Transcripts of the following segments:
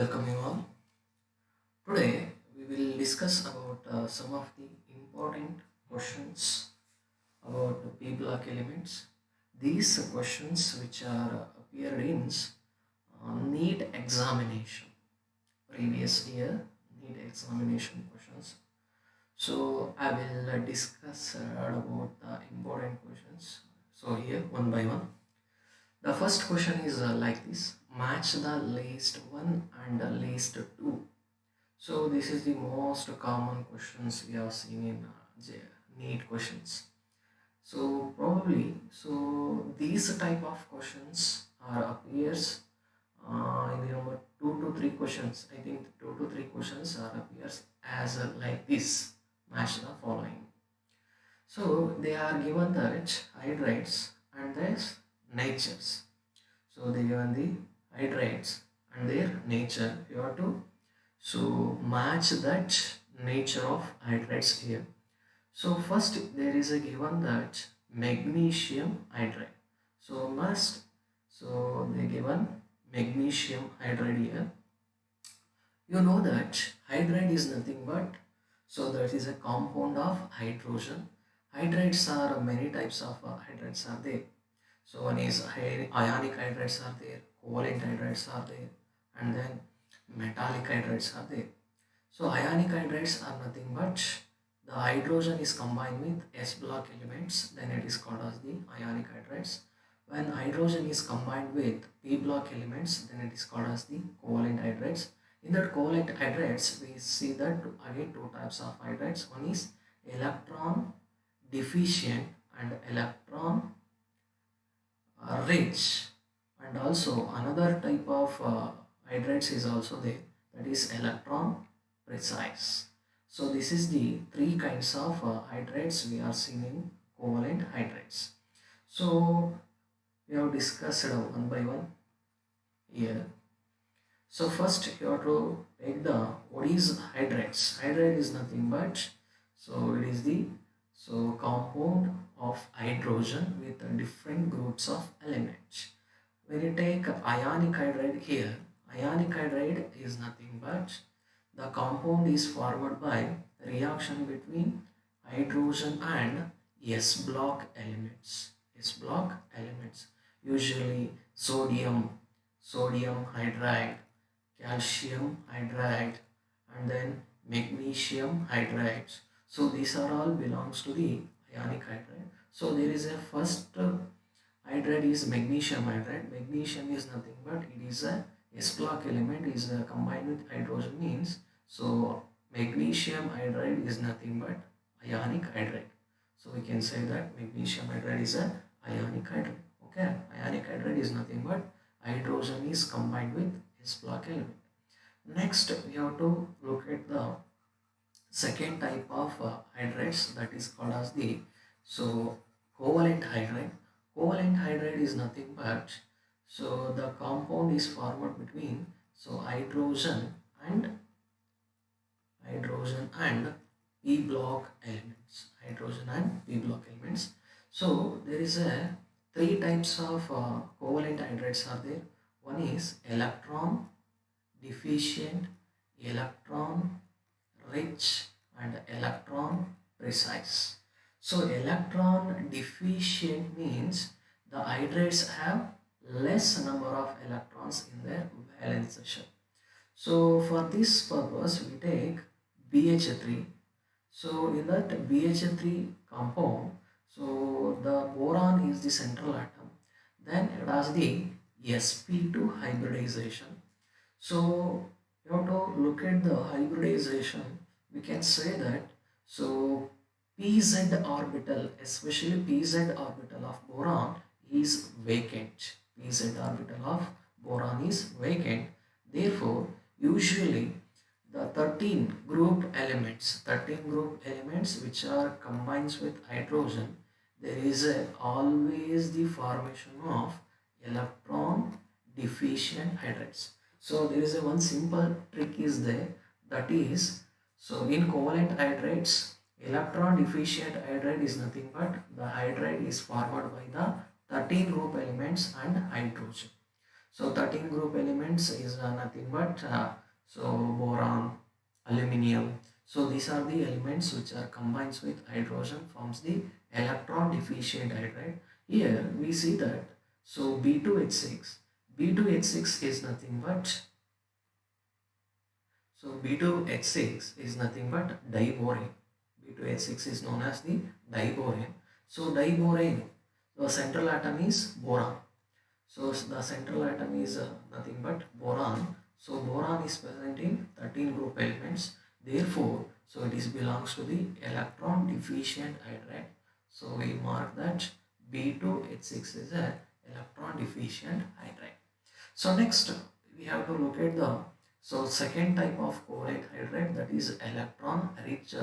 Welcome you all. Today we will discuss about some of the important questions about the P block elements. These questions which are appeared in NEET examination previous year NEET examination questions. So I will discuss about the important questions. So here one by one. The first question is like this: match the least one and the least two. So this is the most common questions we have seen in NEET questions. So probably, so these type of questions are appears in the number 2 to 3 questions. I think 2 to 3 questions are appears as like this. Match the following. So they are given that hydrates and their natures. So they given the hydrates and their nature. You have to so match that nature of hydrates here. So first there is a given that magnesium hydride. So must so they given magnesium hydride here. You know that hydride is nothing but so that is a compound of hydrogen. Hydrates are many types of hydrates are there. So one is ionic hydrates are there, covalent hydrates are there, and then metallic hydrates are there. So ionic hydrates are nothing but the hydrogen is combined with S block elements, then it is called as the ionic hydrates. When hydrogen is combined with P block elements, then it is called as the covalent hydrates. In that covalent hydrates, we see that again two types of hydrates. One is electron deficient and electron rich, and also another type of hydrates is also there, that is electron precise. So this is the three kinds of hydrates we are seeing in covalent hydrates. So we have discussed one by one here. So first you have to take the what is hydrates. Hydrate is nothing but so it is the so compound of hydrogen with different groups of elements. When you take ionic hydride here, ionic hydride is nothing but the compound is formed by reaction between hydrogen and S block elements. S block elements, usually sodium hydride, calcium hydride, and then magnesium hydride. So these are all belongs to the ionic hydride. So there is a first hydride is magnesium hydride. Magnesium is nothing but it is a S block element is combined with hydrogen means so magnesium hydride is nothing but ionic hydride. So we can say that magnesium hydride is a ionic hydride. Okay, ionic hydride is nothing but hydrogen is combined with S block element. Next, we have to look at the second type of hydrates, that is called as the so covalent hydride. Covalent hydride is nothing but so the compound is formed between so hydrogen and P block elements. Hydrogen and P block elements. So there is a three types of covalent hydrates are there. One is electron deficient, electron rich, and electron precise. So electron deficient means the hydrates have less number of electrons in their valence shell. So for this purpose we take BH3. So in that BH3 compound, so the boron is the central atom. Then it has the sp2 hybridization. So you have to look at the hybridization. We can say that so pz orbital, especially pz orbital of boron is vacant. Pz orbital of boron is vacant. Therefore, usually the 13 group elements which are combines with hydrogen, there is always the formation of electron deficient hydrates. So there is a one simple trick is there, that is so in covalent hydrates electron deficient hydride is nothing but the hydride is formed by the 13 group elements and hydrogen. So 13 group elements is nothing but so boron, aluminium. So these are the elements which are combined with hydrogen forms the electron deficient hydride. Here we see that so B2H6, B2H6 is nothing but so B2H6 is nothing but diborane. B2H6 is known as the diborane. So diborane, the central atom is boron. So the central atom is nothing but boron. So boron is present in 13 group elements. Therefore, so it is belongs to the electron deficient hydride. So we mark that B2H6 is a electron deficient hydride. So next we have to look at the so second type of covalent hydride, that is electron rich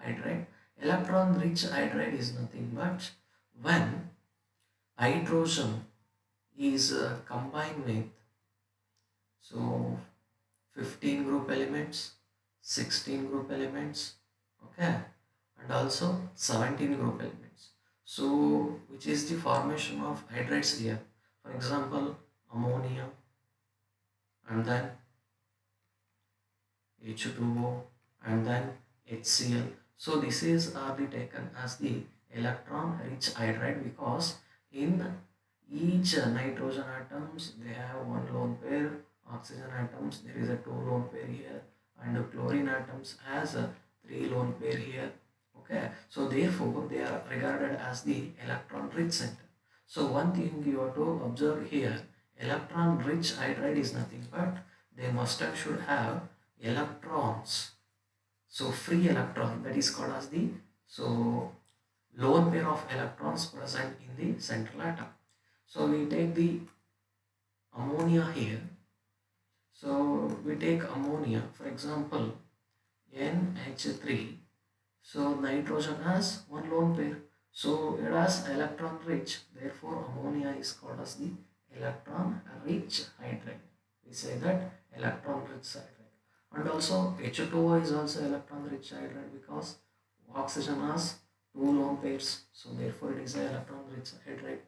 hydride. Electron rich hydride is nothing but when hydrogen is combined with so 15 group elements, 16 group elements, okay, and also 17 group elements. So which is the formation of hydrides here? For example, ammonia and then H2O and then HCl. So this is are the taken as the electron rich hydride because in each nitrogen atoms they have one lone pair, oxygen atoms there is a two lone pair here, and chlorine atoms has a three lone pair here. Okay, so therefore they are regarded as the electron rich center. So one thing you have to observe here, electron rich hydride is nothing but they must and should have electrons, so free electron, that is called as the so lone pair of electrons present in the central atom. So we take the ammonia here. So we take ammonia, for example, NH3. So nitrogen has one lone pair. So it has electron rich. Therefore, ammonia is called as the electron rich hydride. We say that electron rich hydride. And also H2O is also electron rich hydride because oxygen has two lone pairs. So therefore, it is an electron rich hydride.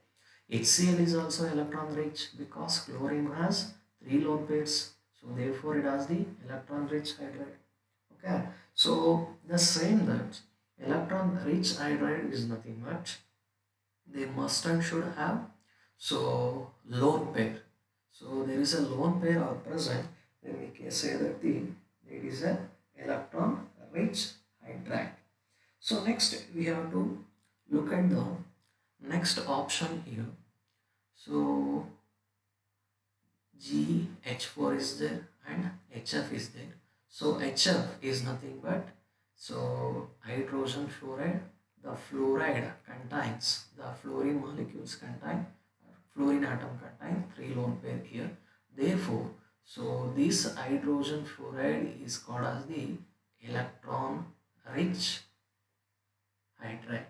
HCl is also electron rich because chlorine has three lone pairs. So therefore, it has the electron rich hydride. Okay, so the same that electron rich hydride is nothing but they must and should have so lone pair. So there is a lone pair are present, then we can say that it is a electron rich hydride. So next we have to look at the next option here. So GH4 is there and HF is there. So HF is nothing but so hydrogen fluoride. The fluoride contains the fluorine molecules contain fluorine atom contain three lone pair here. Therefore, so this hydrogen fluoride is called as the electron rich hydride.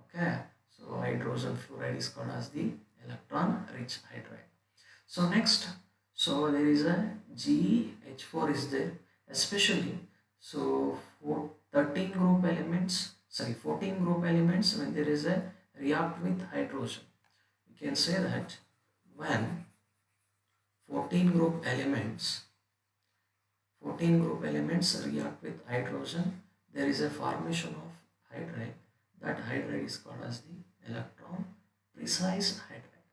Okay, so hydrogen fluoride is called as the electron rich hydride. So next, so there is a GH4 is there, especially so for 13 group elements, sorry 14 group elements when there is a react with hydrogen. We can say that when 14 group elements 14 group elements react with hydrogen, there is a formation of hydride. That hydride is called as the electron precise hydride.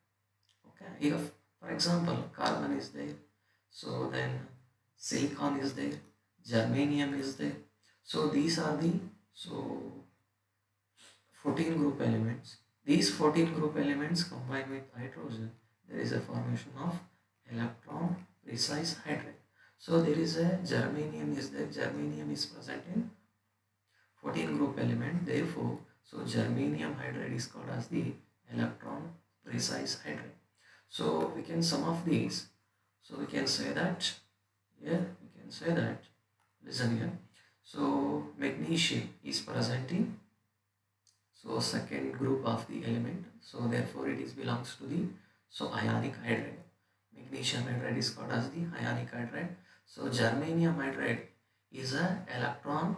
Okay, if for example carbon is there, so then silicon is there, germanium is there. So these are the so 14 group elements. These 14 group elements combined with hydrogen, there is a formation of electron precise hydride. So there is a germanium is there, germanium is present in 14 group element. Therefore, so germanium hydride is called as the electron precise hydride. So we can sum of these. So we can say that here we can say that listen here. So magnesium is present in so second group of the element. So therefore it is belongs to the so ionic hydride. Magnesium hydride is called as the ionic hydride. So germanium hydride is a electron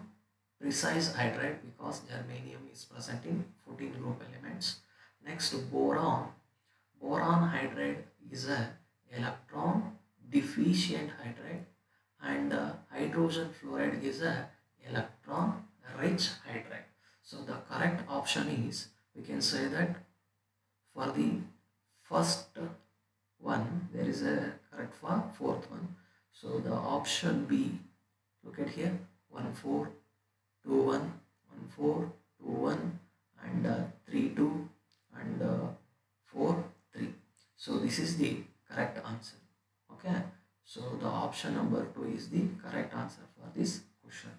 precise hydride because germanium is present in 14 group elements. Next boron. Boron hydride is a electron deficient hydride, and hydrogen fluoride is a electron rich hydride. So the correct option is, we can say that for the first one there is a correct for fourth one. So the option B, look at here, 1 4 2 1 1 4 2 1 and 3 2 and 4 3. So this is the correct answer. Okay, so the option number 2 is the correct answer for this question.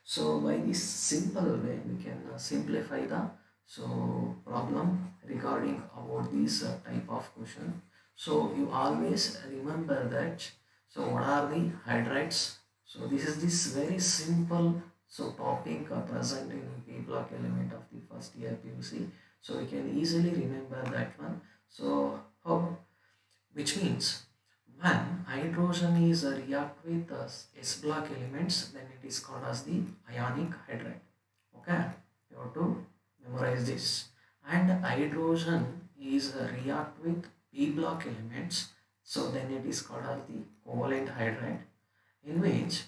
So by this simple way we can simplify the problem regarding about this type of question. So you always remember that, so what are the hydrides? So this is this very simple topic present in P block element of the first year PUC. So you can easily remember that one. So how, which means when hydrogen is react with S block elements, then it is called as the ionic hydride. Okay, you have to memorize this. And hydrogen is react with P block elements, so then it is called as the covalent hydride, in which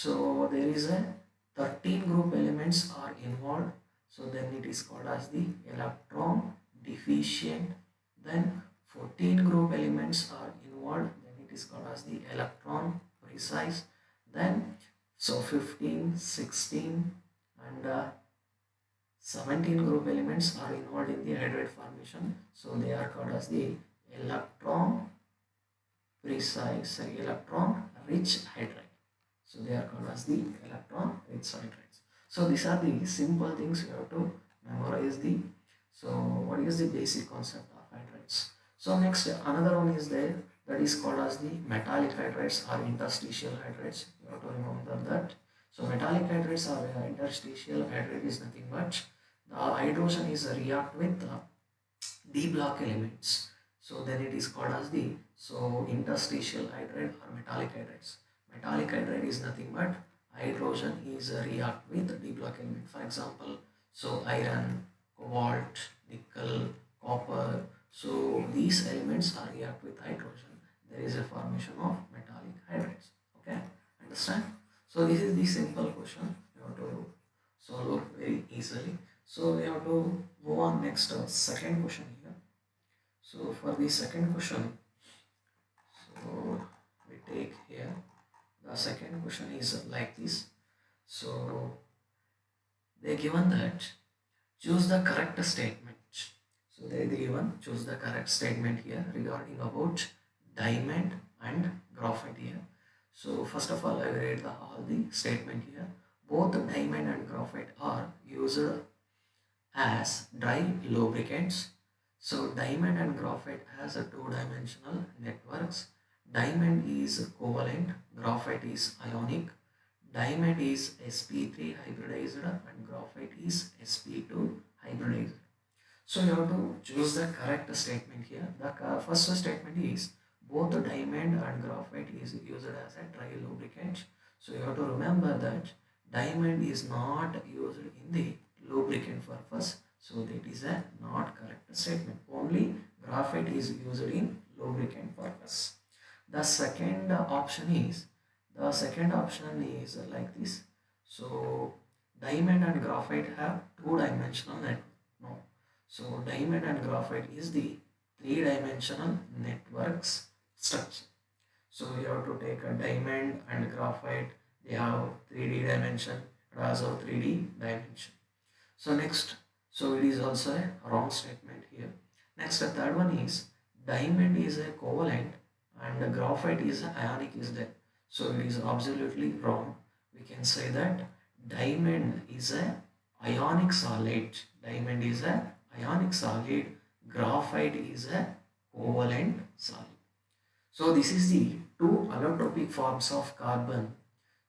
there is a 13 group elements are involved, so then it is called as the electron deficient. Then 14 group elements are involved, then it is called as the electron precise. Then 15 16 and 17 group elements are involved in the hydride formation, so they are called as the electron electron rich hydride. So they are called as the electron rich hydrides. So these are the simple things you have to memorize the. So what is the basic concept of hydrides? So next another one is there, that is called as the metallic hydrides or interstitial hydrides. You have to remember that. So metallic hydrides or interstitial hydride is nothing but the hydrogen is a react with D block elements. So then it is called as the interstitial hydride or metallic hydrides. Metallic hydride is nothing but hydrogen is a react with D block element. For example, iron, cobalt, nickel, copper. So these elements are react with hydrogen. There is a formation of metallic hydrides. Okay, understand? So this is the simple question you have to solve very easily. So we have to move on next second question here. So for the second question, so we take here the second question is like this. So they given that choose the correct statement. So they given choose the correct statement here regarding about diamond and graphite here. So first of all I will read all the statement here. Both diamond and graphite are used as dry lubricants. So diamond and graphite has a two-dimensional networks. Diamond is covalent, graphite is ionic. Diamond is sp3 hybridized and graphite is sp2 hybridized. So you have to choose the correct statement here. The first statement is both the diamond and graphite is used as a dry lubricant. So you have to remember that diamond is not used in the lubricant purpose. So that is a not correct statement. Only graphite is used in lubricant purpose. The second option is like this. So diamond and graphite have two-dimensional network. No. So diamond and graphite is the three-dimensional networks structure. So you have to take a diamond and graphite. They have 3D dimension and also 3D dimension. So next, so it is also a wrong statement here. Next, the third one is diamond is a covalent and graphite is ionic is there. So it is absolutely wrong. We can say that diamond is a ionic solid. Diamond is a ionic solid. Graphite is a covalent solid. So this is the two allotropic forms of carbon.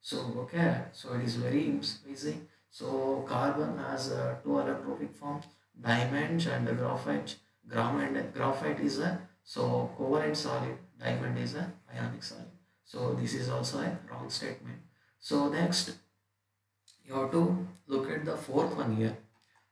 So okay, so it is very easy. So carbon has two allotropic forms, diamond and graphite. Graphite is a covalent solid, diamond is a ionic solid. So this is also a wrong statement. So next you have to look at the fourth one here.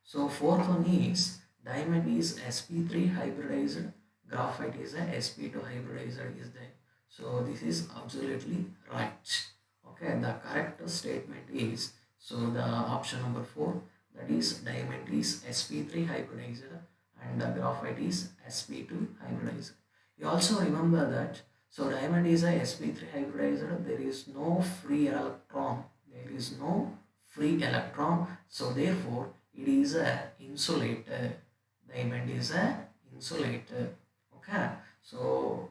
So fourth one is diamond is sp3 hybridized, graphite is a sp2 hybridizer is there. So this is absolutely right. Okay, the correct statement is, so the option number 4, that is diamond is sp3 hybridizer and the graphite is sp2 hybridizer. You also remember that, so diamond is a sp3 hybridizer, there is no free electron, there is no free electron, so therefore it is a insulator. Diamond is a insulator. Okay, so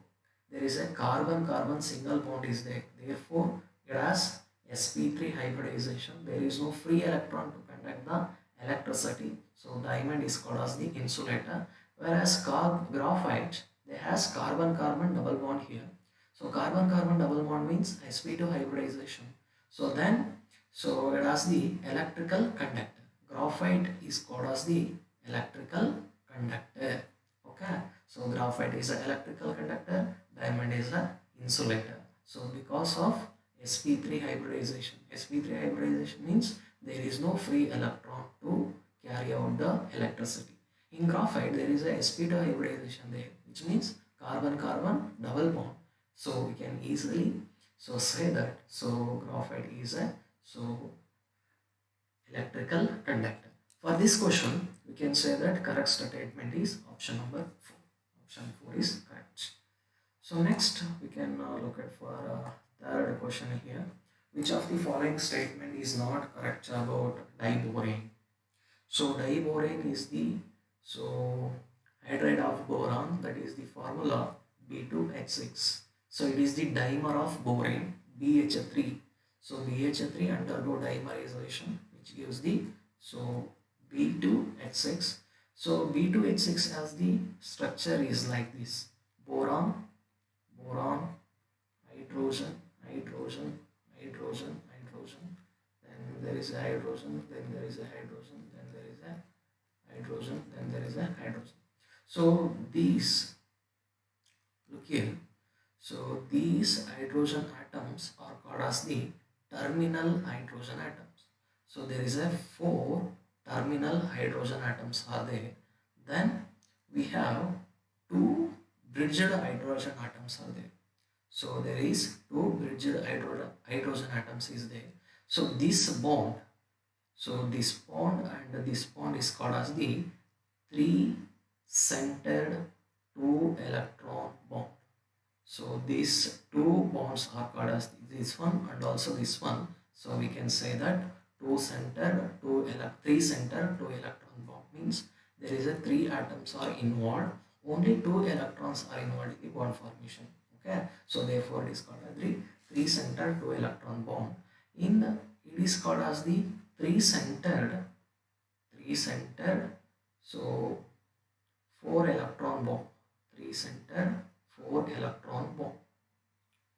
there is a carbon carbon single bond is there, therefore it has sp3 hybridization, there is no free electron to conduct the electricity, so diamond is called as the insulator. Whereas graphite, they has carbon carbon double bond here, so carbon carbon double bond means sp2 hybridization, so then so it has the electrical conductor. Graphite is called as the electrical conductor. Okay, so graphite is an electrical conductor, diamond is an insulator. So because of sp3 hybridization, sp3 hybridization means there is no free electron to carry out the electricity. In graphite there is a sp2 hybridization there, which means carbon carbon double bond. So we can easily so say that, so graphite is a so electrical conductor. For this question, we can say that correct statement is option number 4. Option 4 is correct. So next we can look at for third question here. Which of the following statement is not correct about diborane? So diborane is the so hydride of boron, that is the formula B2H6. So it is the dimer of borane BH3. So BH3 undergo dimerization, which gives the so B2H6. So B2H6 as the structure is like this: boron, boron, hydrogen, hydrogen, hydrogen, hydrogen. Then there is a hydrogen. Then there is a hydrogen. Then there is a hydrogen. Then there is a hydrogen. So these, look here. So these hydrogen atoms are called as the terminal hydrogen atoms. So there is a 4 terminal hydrogen atoms are there. Then we have 2 bridged hydrogen atoms are there. So there is 2 bridged hydrogen atoms is there. So this bond, so this bond and this bond is called as the 3-centered 2 electron bond. So these 2 bonds are called as this one and also this one. So we can say that 3-centered 2 electron bond means there is a 3 atoms are involved, only 2 electrons are involved in the bond formation. Okay, so therefore it is called as the 3-centered 2 electron bond. It is called as the 3-centered so 4 electron bond, 3-centered 4 electron bond.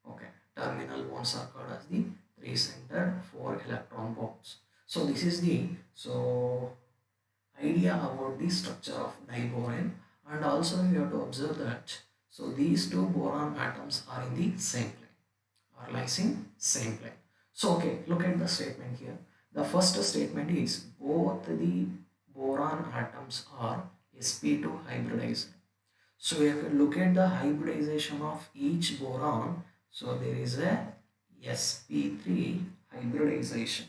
Okay, terminal bonds are called as the 3-centered 4 electron bonds. So this is the so idea about the structure of diborane, and also you have to observe that so these 2 boron atoms are in the same plane, are lies in same plane. So okay, look at the statement here. The first statement is both the boron atoms are sp2 hybridized. So if you look at the hybridization of each boron, so there is a sp3 hybridization.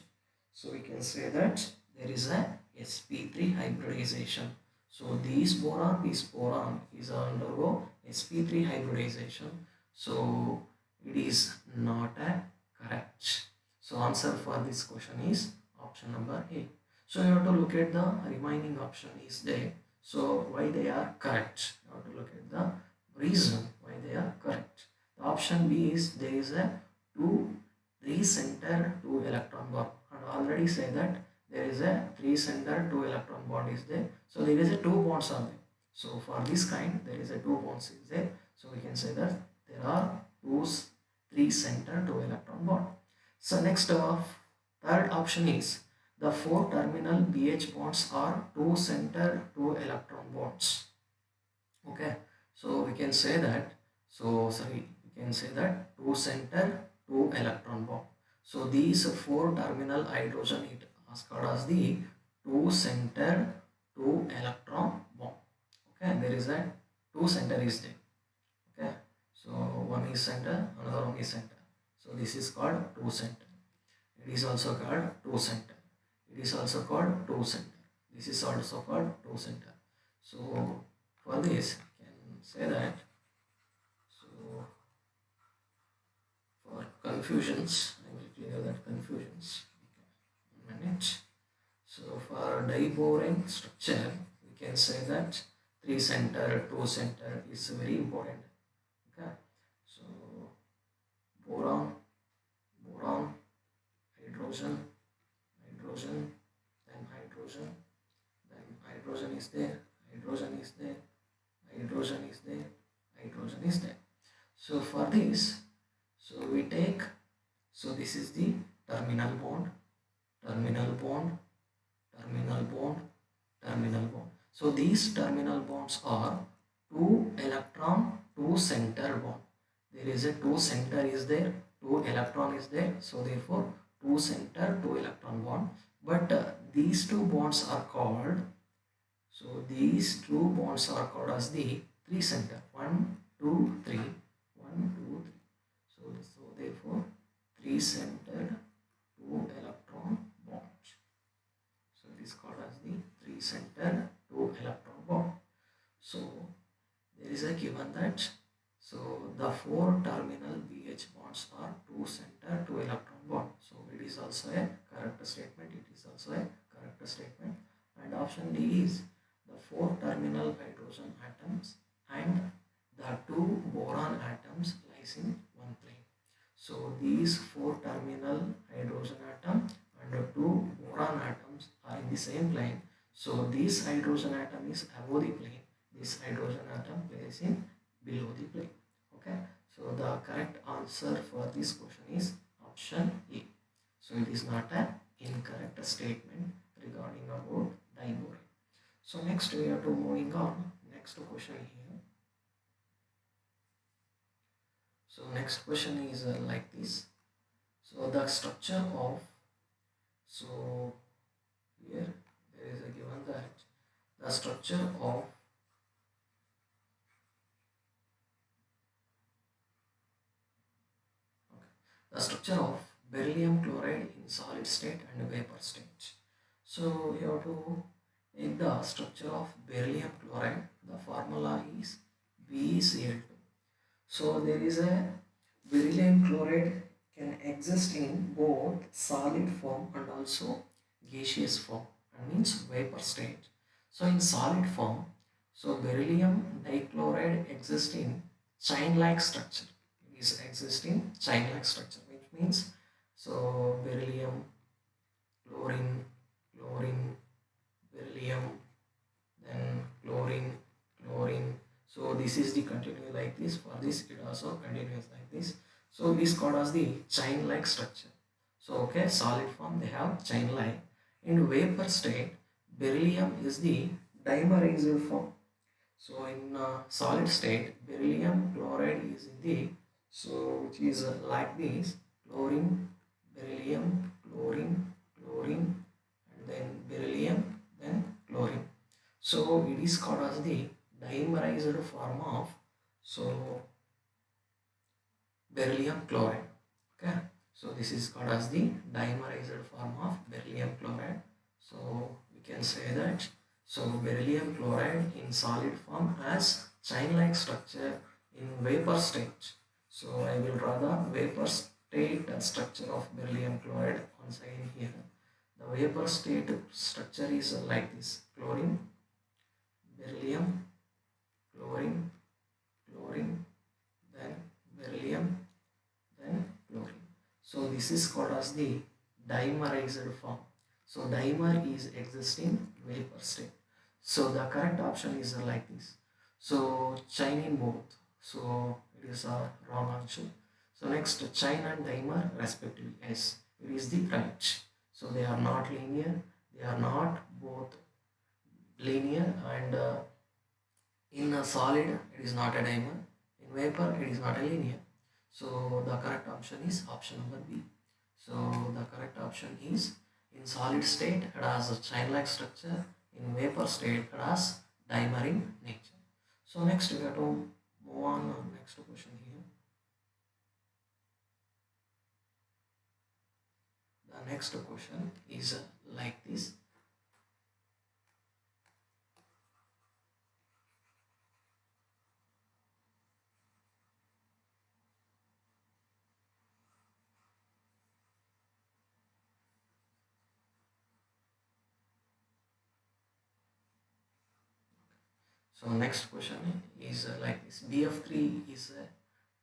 So we can say that there is a sp3 hybridization. So this boron is undergo sp3 hybridization. So it is not a correct. So answer for this question is option number A. So you have to look at the remaining option is there. So why they are correct? You have to look at the reason why they are correct. The option B is there is a 3-center 2 electron bond, and already say that there is a 3-center 2 electron bond is there. So there is a 2 bonds are there. So for this kind there is a 2 bonds is there. So we can say that there are 3-center 2 electron bond. So next third option is the 4 terminal BH bonds are 2-center 2 electron bonds. Okay, so we can say that, so sorry, we can say that 2-center 2 electron bond. So these 4 terminal hydrogen it is called as the 2-center 2 electron bond. Okay, there is a two center is there. Okay, so one is center, another one is center. So this is called two center. It is also called two center. It is also called two center. This is also called two center. So for this, you can say that. So for confusions, I will clear that confusions. Okay, 1 minute. So for diboron structure, we can say that three center, two center is very important. Okay, so boron, boron, hydrogen, hydrogen, then hydrogen, then hydrogen is there, hydrogen is there, hydrogen is there, hydrogen is there. So for this, so we take, so this is the terminal bond, terminal bond, terminal bond, terminal bond. So these terminal bonds are two electron, two center bond. There is a two center is there, two electron is there. So therefore two center, two electron bond. But these two bonds are called, so these two bonds are called as the three center. One, two, three. One, two, three. So therefore three centered two electron bonds. So it is called as the three centered two electron bond. So there is a given that, so the four terminal BH bonds are two center two electron bond. So it is also a correct statement. It is also a correct statement. And option D is the four terminal hydrogen atoms and the two boron atoms lies in one plane. So these four terminal hydrogen atom and the two boron atoms are in the same plane. So this hydrogen atom is above the plane. This hydrogen atom plays in below the plane. Okay. So the correct answer for this question is option A. So it is not an incorrect statement regarding about diborane. So next we have to moving on. Next question here. So next question is like this. So the structure of, so here there is a given that the structure of, the structure of beryllium chloride in solid state and vapor state. So you have to take the structure of beryllium chloride. The formula is BeCl2. So there is a beryllium chloride can exist in both solid form and also gaseous form, and means vapor state. So in solid form, so beryllium dichloride exists in chain-like structure. It is existing chain-like structure, which means so beryllium, chlorine, chlorine, beryllium, then chlorine, chlorine. So this is the continue like this. For this it also continues like this. So this called as the chain like structure. So okay, solid form they have chain like. In vapor state, beryllium is the dimerized form. So in solid state, beryllium chloride is in the, so which is like this, chlorine, beryllium, chlorine, chlorine, and then beryllium, then chlorine. So it is called as the dimerized form of, so beryllium chloride. Okay, so this is called as the dimerized form of beryllium chloride. So we can say that, so beryllium chloride in solid form has chain-like structure in vapor state. So I will draw the vapor state structure of beryllium chloride once again here. The vapor state structure is like this: chlorine, beryllium, chlorine, chlorine, then beryllium, then chlorine. So this is called as the dimerized form. So dimer is existing vapor state. So the correct option is like this. So chain in both. So it is a wrong answer. So next, chain and dimer respectively. Yes, it is the right. So they are not linear. They are not both linear, and in a solid it is not a dimer. In vapor it is not a linear. So the correct option is option number B. So the correct option is, in solid state it has a chain-like structure, in vapor state it has dimer in nature. So next we have to move on next question here. The next question is like this. So next question is like this. BF3 is a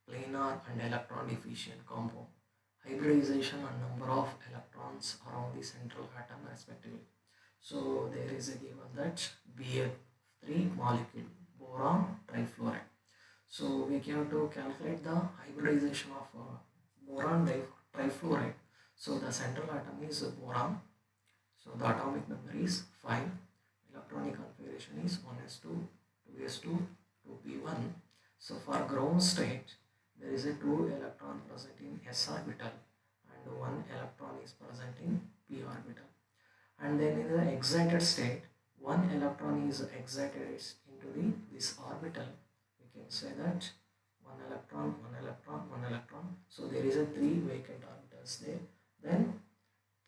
planar and electron deficient compound. Hybridization and number of electrons around the central atom respectively. So there is a given that BF3 molecule, boron trifluoride. So we have to calculate the hybridization of boron trifluoride. So the central atom is boron. So the atomic number is 5. Electronic configuration is 1s2, 2s2, 2p1. So for ground state, there is a 2 electron present in s orbital and 1 electron is present in p orbital. And then in the excited state, 1 electron is excited into this orbital. We can say that 1 electron, 1 electron, 1 electron. So there is a 3 vacant orbitals there. Then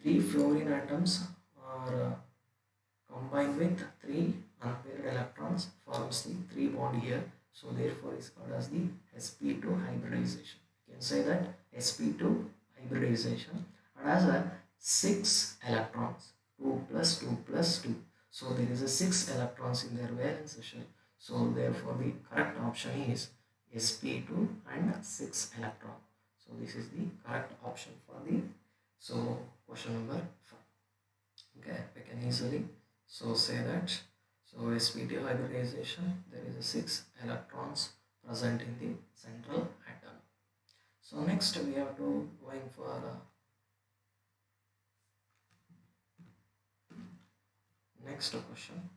3 fluorine atoms are combined with 3 unpaired electrons forms the 3 bond here. So therefore is called as the sp2 hybridization. You can say that sp2 hybridization and has a 6 electrons, 2 plus 2 plus 2. So there is a 6 electrons in their valence shell. So therefore the correct option is sp2 and 6 electron. So this is the correct option for the question number 5. Okay, we can easily say that. So sp2 hybridization, there is a 6 electrons present in the central atom. So next we have to going for next question.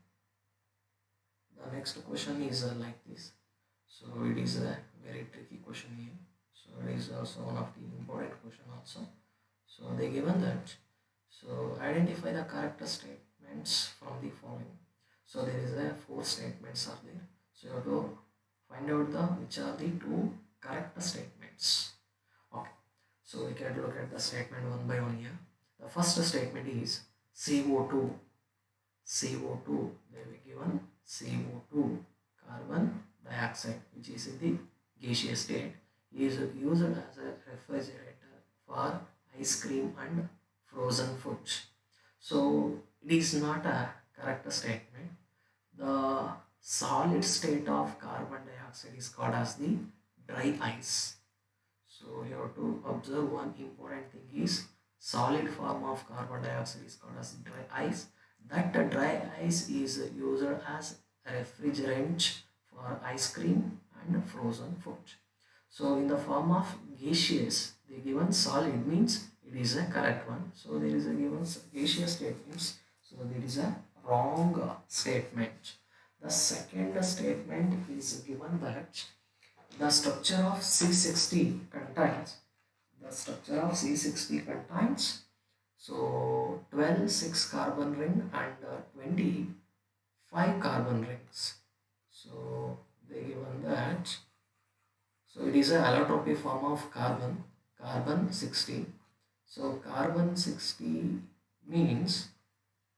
The next question is like this. So it is a very tricky question here. So it is also one of the important question also. So they given that. So identify the character statements from the following. So there is a 4 statements are there. So you have to find out the which are the 2 character statements. Okay. So we can look at the statement one by one here. The first statement is CO2. CO2. They will given CO2, carbon dioxide, which is in the gaseous state, is used as a refrigerator for ice cream and frozen foods. So it is not a correct statement. The solid state of carbon dioxide is called as the dry ice. So you have to observe one important thing is solid form of carbon dioxide is called as dry ice. That dry ice is used as a refrigerant for ice cream and frozen food. So in the form of gaseous, the given solid means it is a correct one. So there is a given gaseous statements. So there is a wrong statement. The second statement is given that the structure of C60 contains so 12 6 carbon ring and 25 carbon rings. So they given that. So it is a allotropy form of carbon 60. So carbon 60 means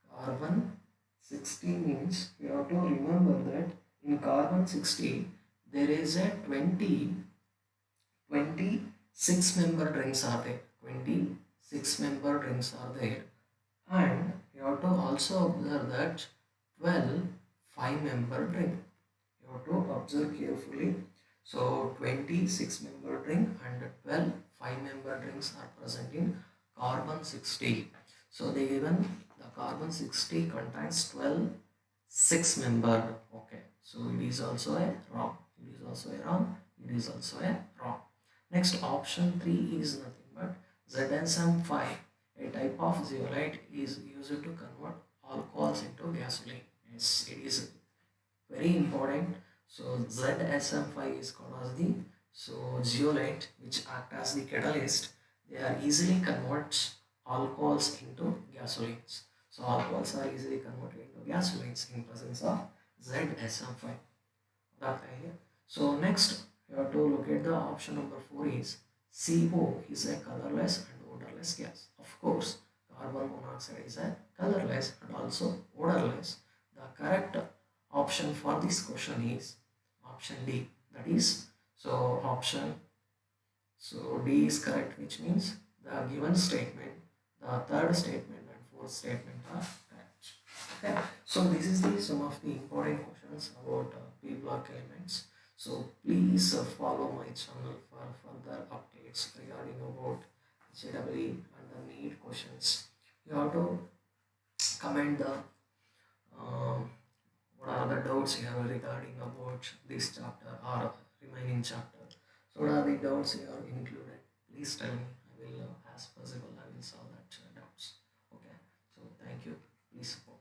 carbon 60 means you have to remember that in carbon 60 there is a 26 member rings are there. 26 member rings are there. And you have to also observe that 12 5 member ring. You have to observe carefully. So 26 member ring and 12 5 member rings are present in carbon 60. So they given the carbon 60 contains 12 6 member. Okay, so it is also a wrong. It is also a wrong. It is also a wrong. Next option 3 is nothing but ZSM5, a type of zeolite is used to convert alcohols into gasoline. Yes, it is very important. So ZSM5 is called as the zeolite which act as the catalyst. They are easily converts alcohols into gasolines. So alcohols are easily converted into gasolines in presence of ZSM5. that idea. So next you have to look at the option number 4 is CO is a colorless and odorless gas. Of course, carbon monoxide is a colorless and also odorless. The correct option for this question is option D. That is, so option, so D is correct, which means the given statement, the third statement and fourth statement are correct. Okay. So this is the some of the important questions about P block elements. So please follow my channel for further updates regarding about JEE and the NEET questions. You have to comment the um, what are the doubts you have regarding about this chapter or remaining chapter. So what are the doubts you have included? Please tell me. I will, as possible, I will solve that doubts. Okay. So thank you. Please support.